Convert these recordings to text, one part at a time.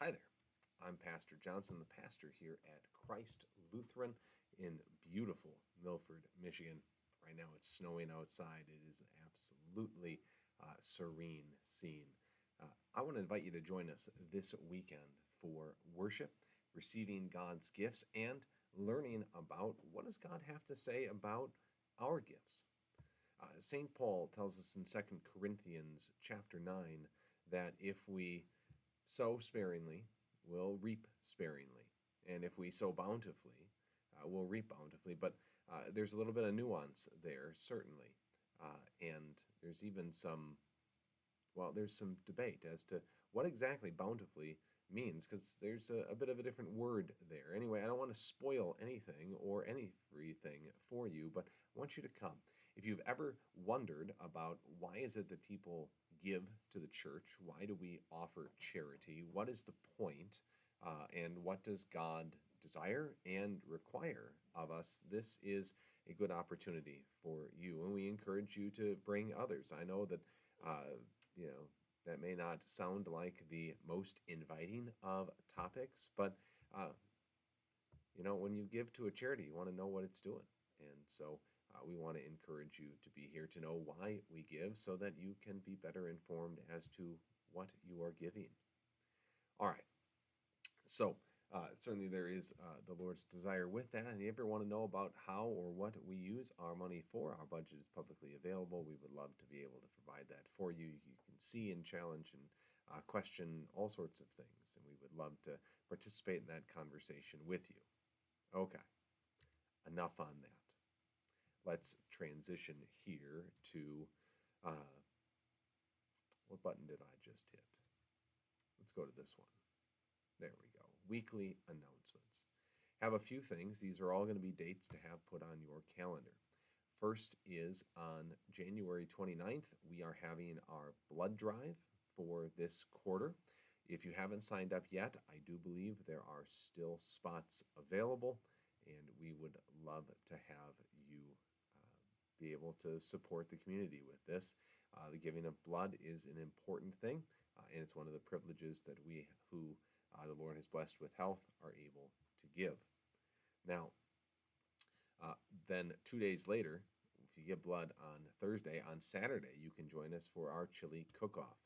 Hi there. I'm Pastor Johnson, the pastor here at Christ Lutheran in beautiful Milford, Michigan. Right now it's snowing outside. It is an absolutely serene scene. I want to invite you to join us this weekend for worship, receiving God's gifts, and learning about what does God have to say about our gifts. St. Paul tells us in 2 Corinthians chapter 9 that if we sow sparingly, we'll reap sparingly. And if we sow bountifully, we'll reap bountifully. But there's a little bit of nuance there, certainly. And there's even there's some debate as to what exactly bountifully means, because there's a bit of a different word there. Anyway, I don't want to spoil anything or anything for you, but I want you to come. If you've ever wondered about why is it that people give to the church, why do we offer charity, what is the point, and what does God desire and require of us, this is a good opportunity for you. And we encourage you to bring others. I know that uh, that may not sound like the most inviting of topics, but uh, when you give to a charity, you want to know what it's doing. And so we want to encourage you to be here to know why we give so that you can be better informed as to what you are giving. All right. So certainly there is the Lord's desire with that. And if you ever want to know about how or what we use our money for, our budget is publicly available. We would love to be able to provide that for you. You can see and challenge and question all sorts of things. And we would love to participate in that conversation with you. Okay, enough on that. Let's transition here to what button did I just hit? Let's go to this one. There we go. Weekly announcements. Have a few things. These are all going to be dates to have put on your calendar. First is on January 29th, we are having our blood drive for this quarter. If you haven't signed up yet, I do believe there are still spots available, and we would love to have you be able to support the community with this. The giving of blood is an important thing, and it's one of the privileges that we who the Lord has blessed with health are able to give. Now, then 2 days later, if you give blood on Thursday, on Saturday, you can join us for our chili cook-off.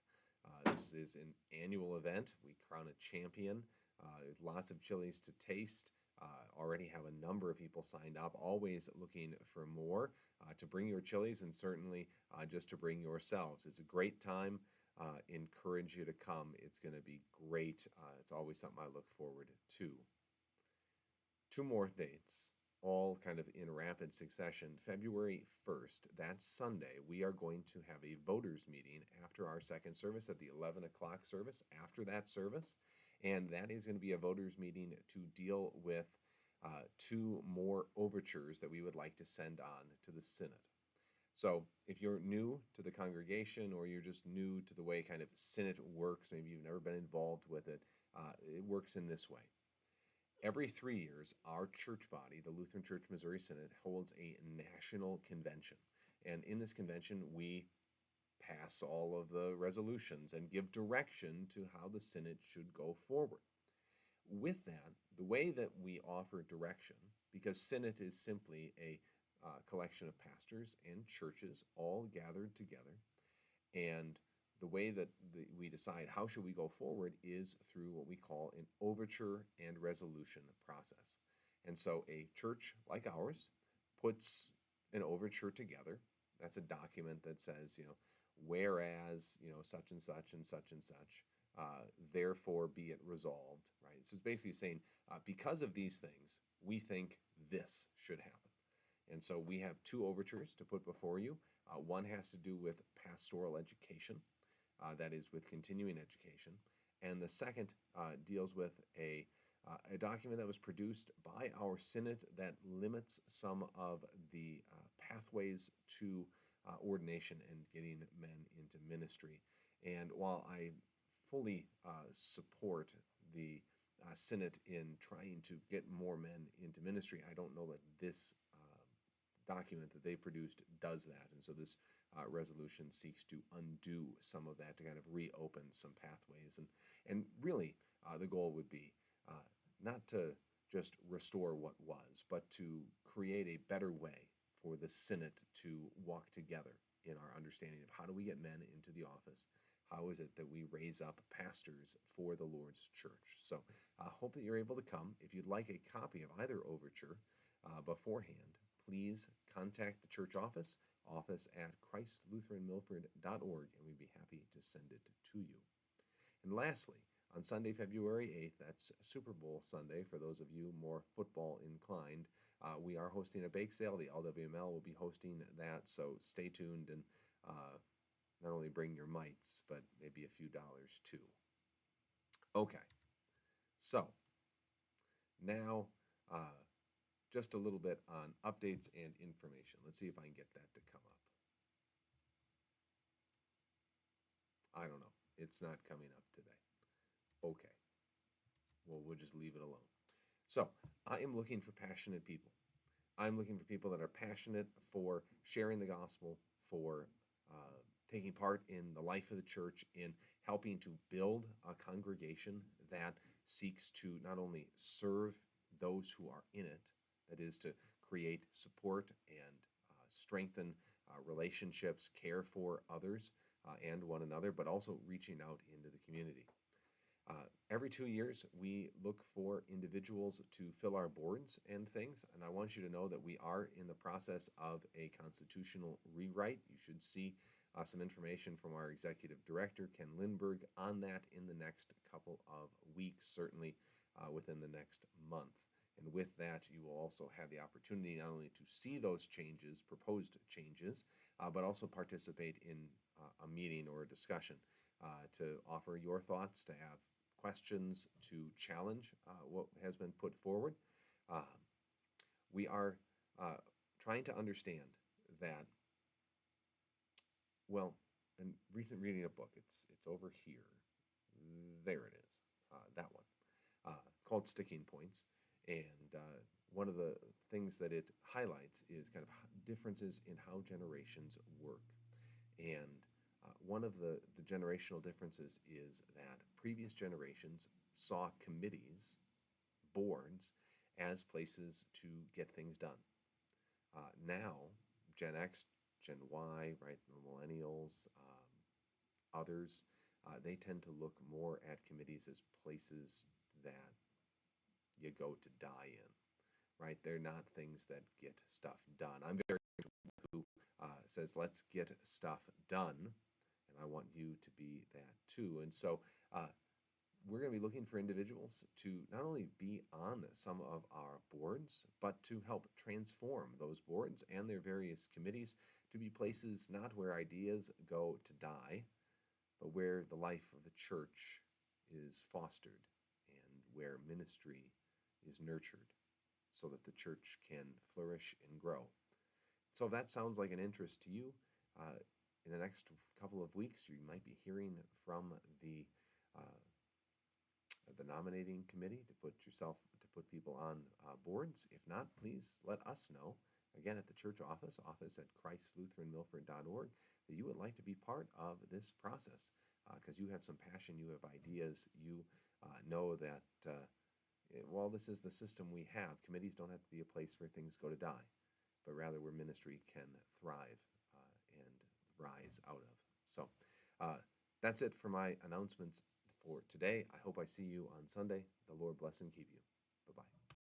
This is an annual event. We crown a champion. There's lots of chilies to taste. Already have a number of people signed up, always looking for more to bring your chilies and certainly just to bring yourselves. It's a great time. Encourage you to come. It's going to be great. It's always something I look forward to. Two more dates, all kind of in rapid succession. February 1st, that's Sunday, we are going to have a voters meeting after our second service at the 11 o'clock service, after that service. And that is going to be a voters meeting to deal with two more overtures that we would like to send on to the Synod. So if you're new to the congregation or you're just new to the way kind of Synod works, maybe you've never been involved with it, it works in this way. Every 3 years, our church body, the Lutheran Church Missouri Synod, holds a national convention. And in this convention, we pass all of the resolutions and give direction to how the Synod should go forward. With that, the way that we offer direction, because Synod is simply a collection of pastors and churches all gathered together, and the way that we decide how should we go forward is through what we call an overture and resolution process. And so a church like ours puts an overture together. That's a document that says, whereas, such and such and such and such, therefore be it resolved, right? So it's basically saying, because of these things, we think this should happen. And so we have two overtures to put before you. One has to do with pastoral education, that is with continuing education. And the second deals with a document that was produced by our Synod that limits some of the pathways to ordination and getting men into ministry. And while I fully support the Synod in trying to get more men into ministry, I don't know that this document that they produced does that. And so this resolution seeks to undo some of that, to kind of reopen some pathways. And really, The goal would be not to just restore what was, but to create a better way for the Synod to walk together in our understanding of how do we get men into the office? How is it that we raise up pastors for the Lord's church? So I hope that you're able to come. If you'd like a copy of either overture beforehand, please contact the church office at christlutheranmilford.org, and we'd be happy to send it to you. And lastly, on Sunday, February 8th, that's Super Bowl Sunday, for those of you more football inclined, we are hosting a bake sale. The LWML will be hosting that, so stay tuned and not only bring your mites, but maybe a few dollars too. Okay, so now just a little bit on updates and information. Let's see if I can get that to come up. I don't know. It's not coming up today. Okay. Well, we'll just leave it alone. So I am looking for passionate people. I'm looking for people that are passionate for sharing the gospel, for taking part in the life of the church, in helping to build a congregation that seeks to not only serve those who are in it, that is, to create support and strengthen relationships, care for others and one another, but also reaching out into the community. Every 2 years, we look for individuals to fill our boards and things, and I want you to know that we are in the process of a constitutional rewrite. You should see some information from our executive director, Ken Lindberg, on that in the next couple of weeks, certainly within the next month. And with that, you will also have the opportunity not only to see those changes, proposed changes, but also participate in a meeting or a discussion to offer your thoughts, to have questions, to challenge what has been put forward. We are trying to understand that, well, in recent reading a book, it's over here. There it is, that one, called Sticking Points. And one of the things that it highlights is kind of differences in how generations work. And one of the generational differences is that previous generations saw committees, boards, as places to get things done. Now, Gen X, Gen Y, right, the millennials, others, they tend to look more at committees as places that you go to die in, right? They're not things that get stuff done. I'm very who says, let's get stuff done, and I want you to be that too. And so we're going to be looking for individuals to not only be on some of our boards, but to help transform those boards and their various committees to be places not where ideas go to die, but where the life of the church is fostered and where ministry is nurtured so that the church can flourish and grow. So if that sounds like an interest to you, in the next couple of weeks, you might be hearing from the nominating committee to put people on boards. If not, please let us know, again, at the church office at christlutheranmilford.org, that you would like to be part of this process, because you have some passion, you have ideas, you know that, well, this is the system we have. Committees don't have to be a place where things go to die, but rather where ministry can thrive and rise out of. So that's it for my announcements for today. I hope I see you on Sunday. The Lord bless and keep you. Bye-bye.